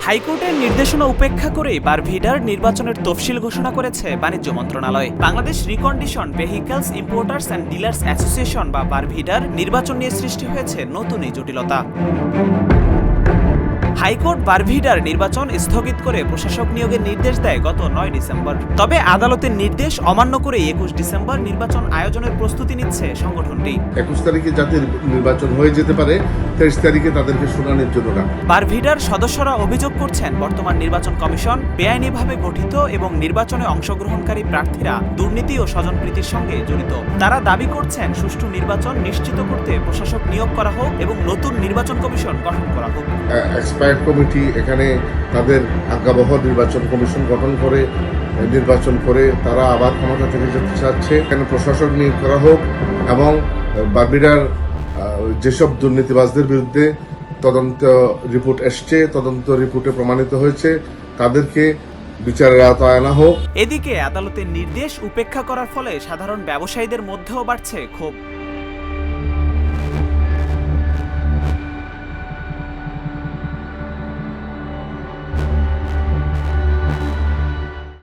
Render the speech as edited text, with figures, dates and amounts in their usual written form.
হাইকোর্টের নির্দেশনা উপেক্ষা করেই বারভিডার নির্বাচনের তফসিল ঘোষণা করেছে বাণিজ্য মন্ত্রণালয়। Bangladesh recondition vehicles importers and dealers association বা বারভিডার নির্বাচন নিয়ে সৃষ্টি হয়েছে নতুন এই জটিলতা। হাইকোর্ট বারভিডার নির্বাচন স্থগিত করে প্রশাসক নিয়োগের নির্দেশ দেয় গত 9 ডিসেম্বর। তবে আদালতের নির্দেশ অমান্য করে 21 ডিসেম্বর নির্বাচন আয়োজনের প্রস্তুতি নিচ্ছে সংগঠনটি। 21 তারিখে যাতে নির্বাচন হয়ে যেতে পারে, 23 তারিখে তাদেরকে শুনানির জন্য রাখা। বারভিডার সদস্যরা অভিযোগ করছেন বর্তমান নির্বাচন কমিশন বেআইনিভাবে গঠিত এবং নির্বাচনে অংশগ্রহণকারী প্রার্থীরা দুর্নীতি ও স্বজনপ্রীতির সঙ্গে জড়িত। তারা দাবি করছেন সুষ্ঠু নির্বাচন নিশ্চিত করতে প্রশাসক নিয়োগ করা হোক এবং নতুন নির্বাচন কমিশন গঠন করা হোক। এক্সপায়ার্ড কমিটি এখানে তাদের আজ্ঞাবহ নির্বাচন কমিশন গঠন করে নির্বাচন করে তারা আবার ক্ষমতা থেকে যেতে চাচ্ছে। এখানে প্রশাসক নিয়োগ করা হোক এবং বারভিডার যেসব দুর্নীতিবাজদের বিরুদ্ধে তদন্ত রিপোর্ট এসছে, তদন্ত রিপোর্টে প্রমাণিত হয়েছে, তাদেরকে বিচারের আওতায় আনা হোক। এদিকে আদালতের নির্দেশ উপেক্ষা করার ফলে সাধারণ ব্যবসায়ীদের মধ্যেও বাড়ছে ক্ষোভ।